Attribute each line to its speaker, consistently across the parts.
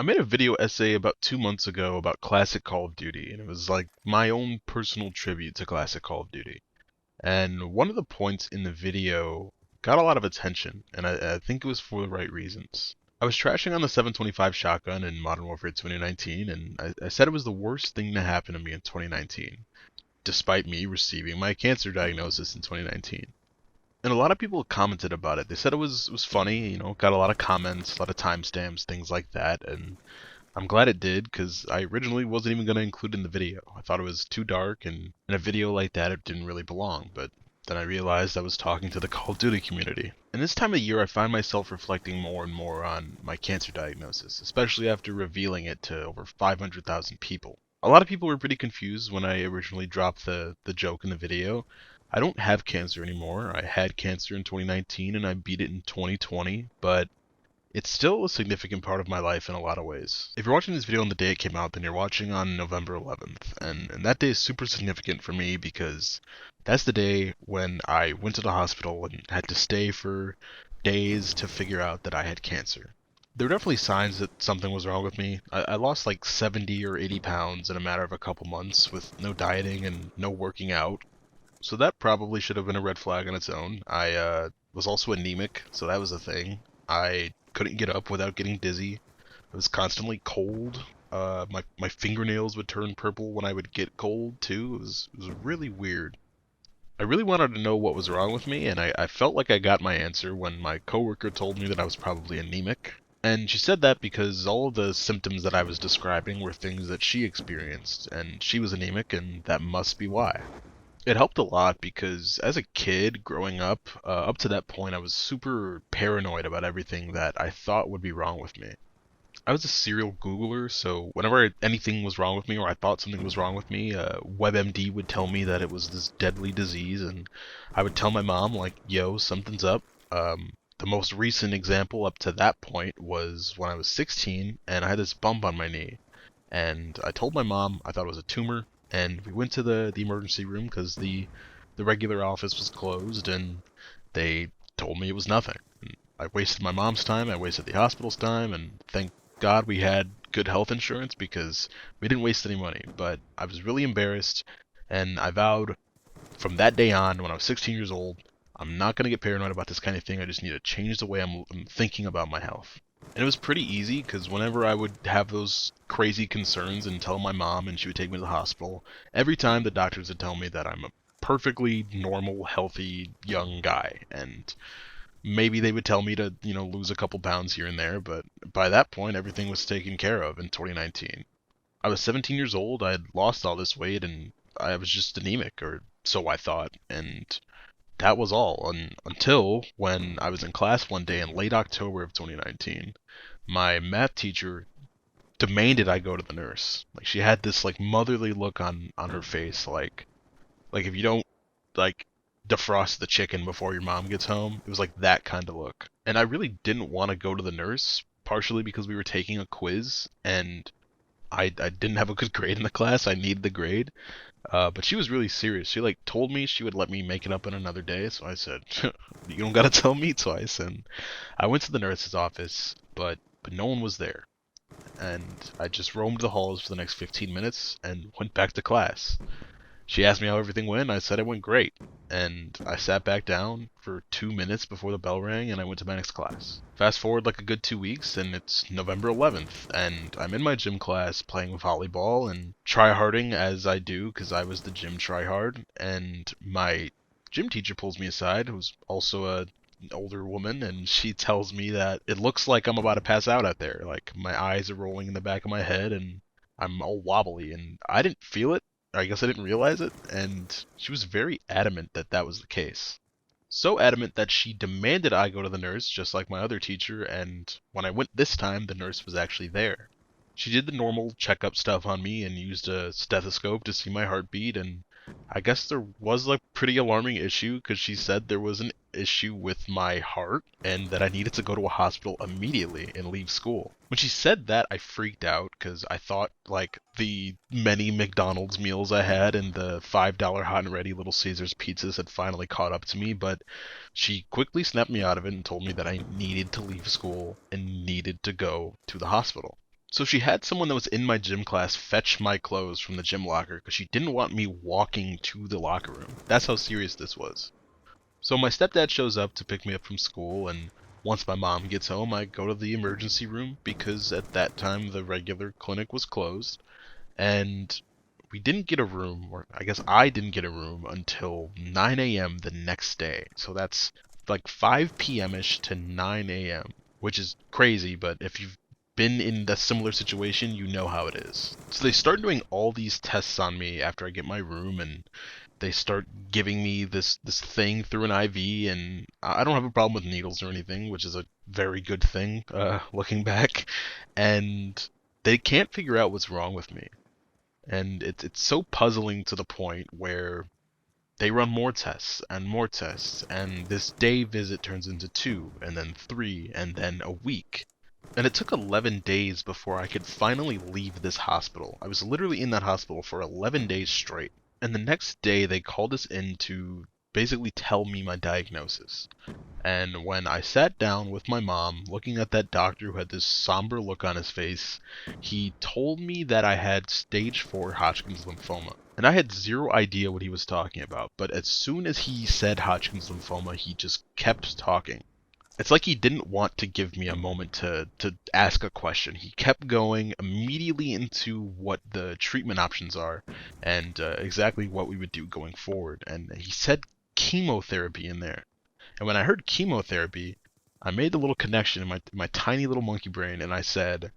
Speaker 1: I made a video essay about 2 months ago about classic Call of Duty, and it was like my own personal tribute to classic Call of Duty. And one of the points in the video got a lot of attention, and I think it was for the right reasons. I was trashing on the 725 shotgun in Modern Warfare 2019, and I said it was the worst thing to happen to me in 2019, despite me receiving my cancer diagnosis in 2019. And a lot of people commented about it. They said it was funny, got a lot of comments, a lot of timestamps, things like that, and I'm glad it did because I originally wasn't even going to include it in the video. I thought it was too dark, and in a video like that, it didn't really belong. But then I realized I was talking to the Call of Duty community. And this time of year, I find myself reflecting more and more on my cancer diagnosis, especially after revealing it to over 500,000 people. A lot of people were pretty confused when I originally dropped the joke in the video. I don't have cancer anymore. I had cancer in 2019 and I beat it in 2020, but it's still a significant part of my life in a lot of ways. If you're watching this video on the day it came out, then you're watching on November 11th, and that day is super significant for me because that's the day when I went to the hospital and had to stay for days to figure out that I had cancer. There were definitely signs that something was wrong with me. I lost like 70 or 80 pounds in a matter of a couple months with no dieting and no working out. So that probably should have been a red flag on its own. I was also anemic, so that was a thing. I couldn't get up without getting dizzy. I was constantly cold. My fingernails would turn purple when I would get cold too. It was really weird. I really wanted to know what was wrong with me, and I felt like I got my answer when my coworker told me that I was probably anemic. And she said that because all of the symptoms that I was describing were things that she experienced, and she was anemic, and that must be why. It helped a lot because as a kid growing up to that point, I was super paranoid about everything that I thought would be wrong with me. I was a serial Googler, so whenever anything was wrong with me or I thought something was wrong with me, WebMD would tell me that it was this deadly disease, and I would tell my mom, like, yo, something's up. The most recent example up to that point was when I was 16 and I had this bump on my knee. And I told my mom I thought it was a tumor, and we went to the emergency room because the regular office was closed, and they told me it was nothing. And I wasted my mom's time, I wasted the hospital's time, and thank God we had good health insurance because we didn't waste any money. But I was really embarrassed, and I vowed from that day on, when I was 16 years old, I'm not going to get paranoid about this kind of thing. I just need to change the way I'm thinking about my health. And it was pretty easy because whenever I would have those crazy concerns and tell my mom and she would take me to the hospital, every time the doctors would tell me that I'm a perfectly normal, healthy, young guy. And maybe they would tell me to, lose a couple pounds here and there, but by that point, everything was taken care of in 2019. I was 17 years old, I had lost all this weight, and I was just anemic, or so I thought. And that was all until when I was in class one day in late October of 2019. My math teacher demanded I go to the nurse. Like she had this like motherly look on her face, like if you don't like defrost the chicken before your mom gets home, it was like that kind of look. And I really didn't want to go to the nurse, partially because we were taking a quiz and I didn't have a good grade in the class. I needed the grade. But she was really serious. She like told me she would let me make it up in another day, so I said, "You don't gotta tell me twice." And I went to the nurse's office, but no one was there. And I just roamed the halls for the next 15 minutes and went back to class. She asked me how everything went. I said it went great. And I sat back down for 2 minutes before the bell rang and I went to my next class. Fast forward like a good 2 weeks and it's November 11th and I'm in my gym class playing volleyball and tryharding as I do because I was the gym tryhard. And my gym teacher pulls me aside, who's also an older woman, and she tells me that it looks like I'm about to pass out there. Like my eyes are rolling in the back of my head and I'm all wobbly and I didn't feel it. I guess I didn't realize it, and she was very adamant that that was the case. So adamant that she demanded I go to the nurse, just like my other teacher, and when I went this time, the nurse was actually there. She did the normal checkup stuff on me and used a stethoscope to see my heartbeat, and I guess there was a pretty alarming issue because she said there was an issue with my heart and that I needed to go to a hospital immediately and leave school. When she said that, I freaked out because I thought like the many McDonald's meals I had and the $5 hot and ready Little Caesars pizzas had finally caught up to me, but she quickly snapped me out of it and told me that I needed to leave school and needed to go to the hospital. So she had someone that was in my gym class fetch my clothes from the gym locker because she didn't want me walking to the locker room. That's how serious this was. So my stepdad shows up to pick me up from school, and once my mom gets home, I go to the emergency room because at that time the regular clinic was closed, and we didn't get a room, or I guess I didn't get a room until 9 a.m. the next day. So that's like 5 p.m.-ish to 9 a.m., which is crazy, but if you've been in a similar situation, you know how it is. So they start doing all these tests on me after I get my room, and they start giving me this thing through an IV, and I don't have a problem with needles or anything, which is a very good thing, looking back. And they can't figure out what's wrong with me. And it's so puzzling to the point where they run more tests, and this day visit turns into two, and then three, and then a week. And it took 11 days before I could finally leave this hospital. I was literally in that hospital for 11 days straight. And the next day, they called us in to basically tell me my diagnosis. And when I sat down with my mom, looking at that doctor who had this somber look on his face, he told me that I had stage 4 Hodgkin's lymphoma. And I had zero idea what he was talking about, but as soon as he said Hodgkin's lymphoma, he just kept talking. It's like he didn't want to give me a moment to ask a question. He kept going immediately into what the treatment options are and exactly what we would do going forward. And he said chemotherapy in there. And when I heard chemotherapy, I made the little connection in my tiny little monkey brain, and I said,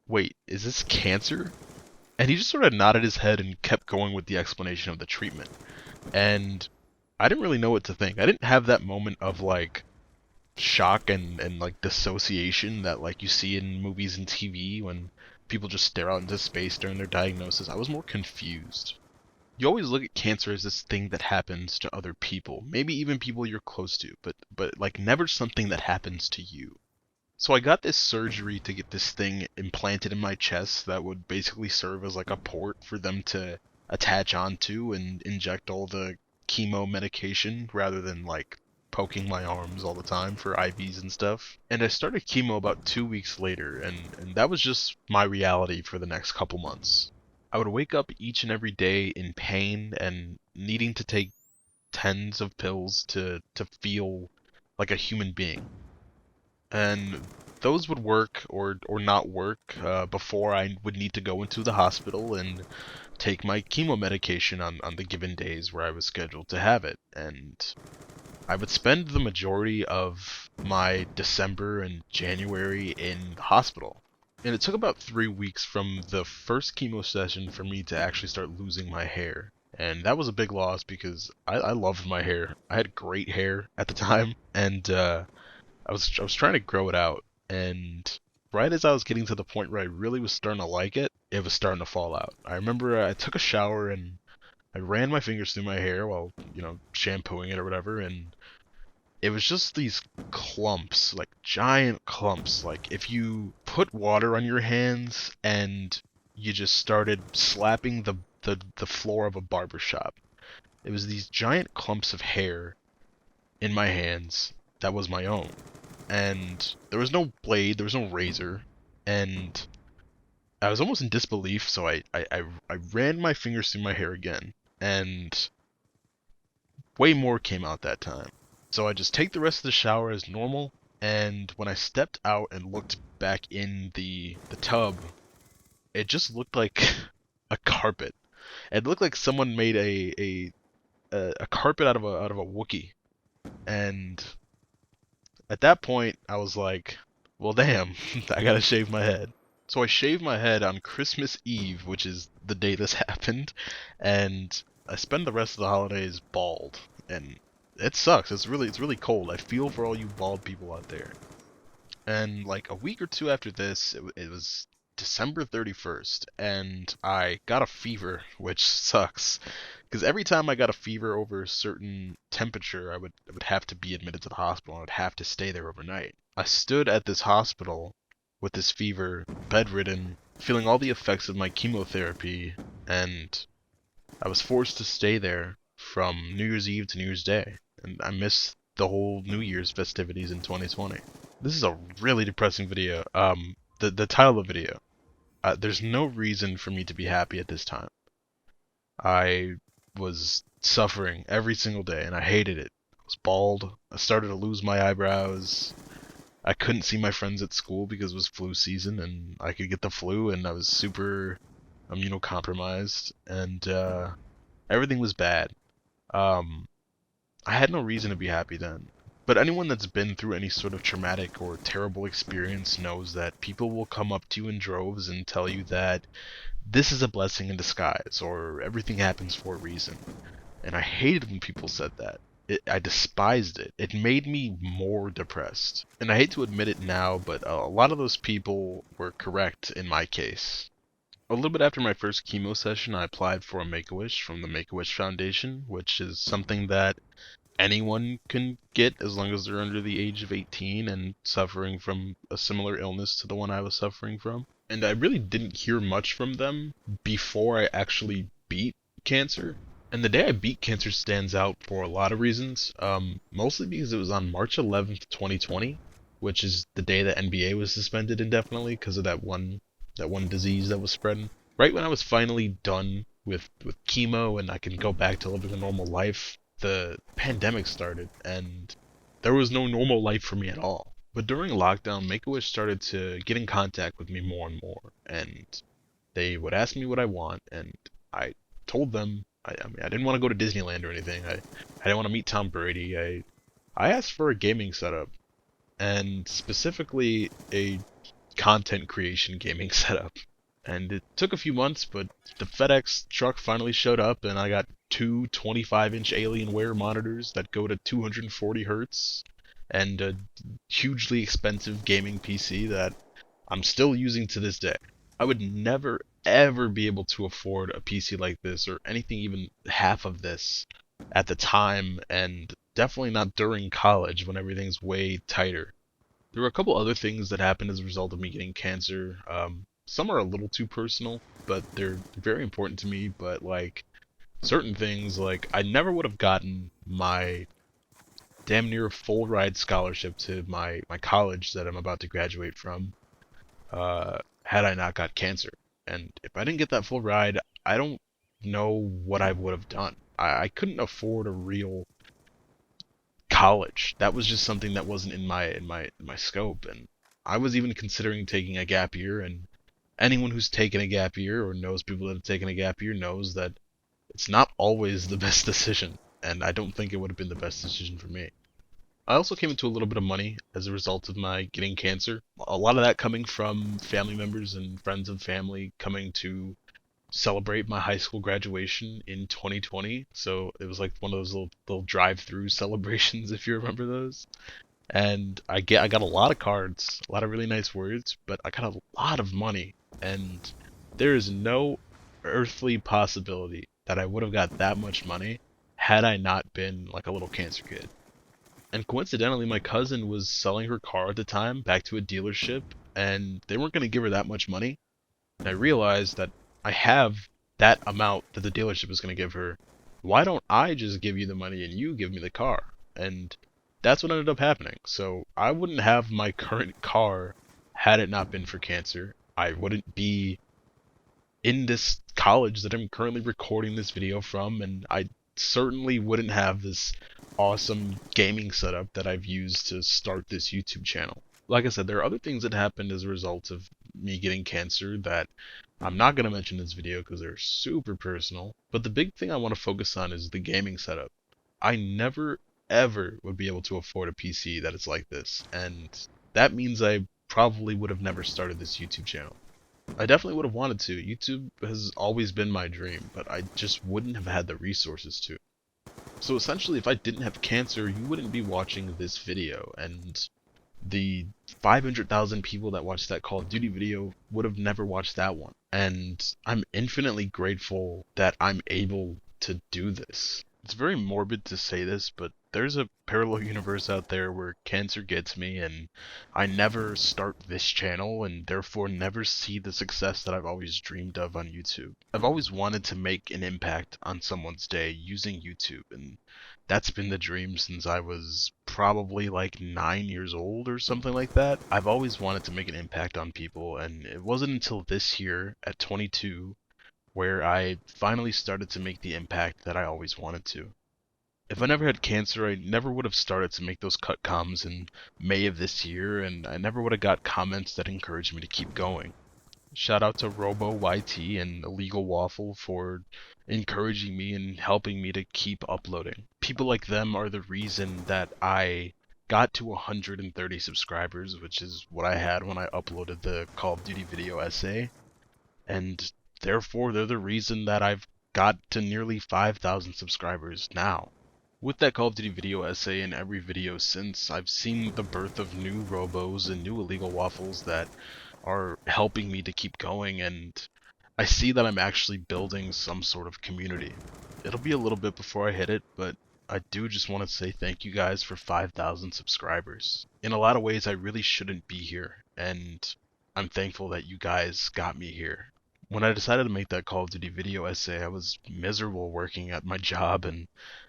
Speaker 1: "Wait, is this cancer?" And he just sort of nodded his head and kept going with the explanation of the treatment. And I didn't really know what to think. I didn't have that moment of like shock and like dissociation that like you see in movies and TV when people just stare out into space during their diagnosis. I was more confused. You always look at cancer as this thing that happens to other people, maybe even people you're close to, but like never something that happens to you. So I got this surgery to get this thing implanted in my chest that would basically serve as like a port for them to attach onto and inject all the chemo medication rather than like poking my arms all the time for IVs and stuff. And I started chemo about 2 weeks later, and that was just my reality for the next couple months. I would wake up each and every day in pain and needing to take tens of pills to feel like a human being. And those would work or not work before I would need to go into the hospital and take my chemo medication on the given days where I was scheduled to have it. And I would spend the majority of my December and January in the hospital. And it took about 3 weeks from the first chemo session for me to actually start losing my hair. And that was a big loss because I loved my hair. I had great hair at the time, and I was trying to grow it out. And right as I was getting to the point where I really was starting to like it, it was starting to fall out. I remember I took a shower and I ran my fingers through my hair while, shampooing it or whatever, and it was just these clumps, like giant clumps. Like if you put water on your hands and you just started slapping the floor of a barber shop. It was these giant clumps of hair in my hands that was my own. And there was no blade, there was no razor, and I was almost in disbelief, so I ran my fingers through my hair again, and way more came out that time. So I just take the rest of the shower as normal, and when I stepped out and looked back in the tub, it just looked like a carpet. It looked like someone made a carpet out of a Wookiee. And at that point, I was like, well, damn, I gotta shave my head. So I shaved my head on Christmas Eve, which is the day this happened, and I spend the rest of the holidays bald. And it sucks. It's really cold. I feel for all you bald people out there. And like a week or two after this, it was December 31st, and I got a fever, which sucks. Because every time I got a fever over a certain temperature, I would have to be admitted to the hospital. I would have to stay there overnight. I stood at this hospital with this fever, bedridden, feeling all the effects of my chemotherapy, and I was forced to stay there from New Year's Eve to New Year's Day. And I missed the whole New Year's festivities in 2020. This is a really depressing video. The title of the video. There's no reason for me to be happy at this time. I was suffering every single day, and I hated it. I was bald. I started to lose my eyebrows. I couldn't see my friends at school because it was flu season, and I could get the flu, and I was super immunocompromised, and everything was bad. Um, I had no reason to be happy then. But anyone that's been through any sort of traumatic or terrible experience knows that people will come up to you in droves and tell you that this is a blessing in disguise, or everything happens for a reason. And I hated when people said that. I despised it. It made me more depressed. And I hate to admit it now, but a lot of those people were correct in my case. A little bit after my first chemo session, I applied for a Make-A-Wish from the Make-A-Wish Foundation, which is something that anyone can get as long as they're under the age of 18 and suffering from a similar illness to the one I was suffering from. And I really didn't hear much from them before I actually beat cancer. And the day I beat cancer stands out for a lot of reasons. Mostly because it was on March 11th, 2020, which is the day that NBA was suspended indefinitely because of that one disease that was spreading. Right when I was finally done with chemo and I can go back to living a normal life, the pandemic started and there was no normal life for me at all. But during lockdown, Make-A-Wish started to get in contact with me more and more, and they would ask me what I want, and I told them I mean I didn't want to go to Disneyland or anything. I didn't want to meet Tom Brady. I asked for a gaming setup, and specifically a content creation gaming setup. And it took a few months, but the FedEx truck finally showed up, and I got two 25-inch Alienware monitors that go to 240 hertz, and a hugely expensive gaming PC that I'm still using to this day. I would never ever be able to afford a PC like this or anything even half of this at the time, and definitely not during college when everything's way tighter. There were a couple other things that happened as a result of me getting cancer. Some are a little too personal, but they're very important to me. But like certain things, like I never would have gotten my damn near full ride scholarship to my college that I'm about to graduate from, had I not got cancer. And if I didn't get that full ride, I don't know what I would have done. I couldn't afford a real college. That was just something that wasn't in my scope, and I was even considering taking a gap year. And anyone who's taken a gap year or knows people that have taken a gap year knows that it's not always the best decision, and I don't think it would have been the best decision for me. I also came into a little bit of money as a result of my getting cancer. A lot of that coming from family members and friends of family coming to celebrate my high school graduation in 2020. So it was like one of those little drive-through celebrations, if you remember those. And I got a lot of cards, a lot of really nice words, but I got a lot of money, and there is no earthly possibility that I would have got that much money had I not been like a little cancer kid. And coincidentally, my cousin was selling her car at the time back to a dealership, and they weren't going to give her that much money. And I realized that I have that amount that the dealership is going to give her. Why don't I just give you the money and you give me the car? And that's what ended up happening. So I wouldn't have my current car had it not been for cancer. I wouldn't be in this college that I'm currently recording this video from, and I certainly wouldn't have this awesome gaming setup that I've used to start this YouTube channel. Like I said, there are other things that happened as a result of me getting cancer that I'm not going to mention in this video because they're super personal, but the big thing I want to focus on is the gaming setup. I never ever would be able to afford a PC that is like this, and that means I probably would have never started this YouTube channel. I definitely would have wanted to. YouTube has always been my dream, but I just wouldn't have had the resources to. So essentially, if I didn't have cancer, you wouldn't be watching this video, and the 500,000 people that watched that Call of Duty video would have never watched that one. And I'm infinitely grateful that I'm able to do this. It's very morbid to say this, but there's a parallel universe out there where cancer gets me and I never start this channel and therefore never see the success that I've always dreamed of on YouTube. I've always wanted to make an impact on someone's day using YouTube, and That's been the dream since I was probably like 9 years old or something like that. I've always wanted to make an impact on people, and it wasn't until this year at 22 where I finally started to make the impact that I always wanted to. If I never had cancer, I never would have started to make those cut comms in May of this year, and I never would have got comments that encouraged me to keep going. Shout out to Robo YT and Illegal Waffle for encouraging me and helping me to keep uploading. People like them are the reason that I got to 130 subscribers, which is what I had when I uploaded the Call of Duty video essay, and therefore they're the reason that I've got to nearly 5,000 subscribers now. With that Call of Duty video essay and every video since, I've seen the birth of new Robos and new Illegal Waffles that are helping me to keep going, and I see that I'm actually building some sort of community. It'll be a little bit before I hit it, but I do just want to say thank you guys for 5,000 subscribers. In a lot of ways, I really shouldn't be here, and I'm thankful that you guys got me here. When I decided to make that Call of Duty video essay, I was miserable working at my job and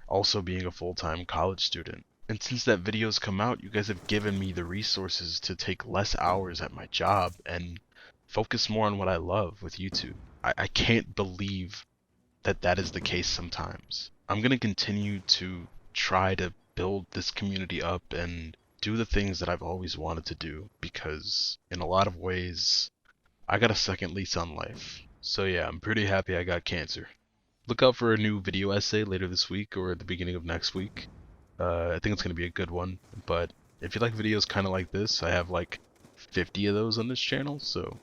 Speaker 1: also being a full-time college student. And since that video's come out, you guys have given me the resources to take less hours at my job and focus more on what I love with YouTube. I can't believe that that is the case sometimes. I'm going to continue to try to build this community up and do the things that I've always wanted to do because in a lot of ways, I got a second lease on life. So yeah, I'm pretty happy I got cancer. Look out for a new video essay later this week or at the beginning of next week. I think it's going to be a good one, but if you like videos kind of like this, I have like 50 of those on this channel, so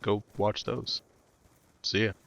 Speaker 1: go watch those. See ya.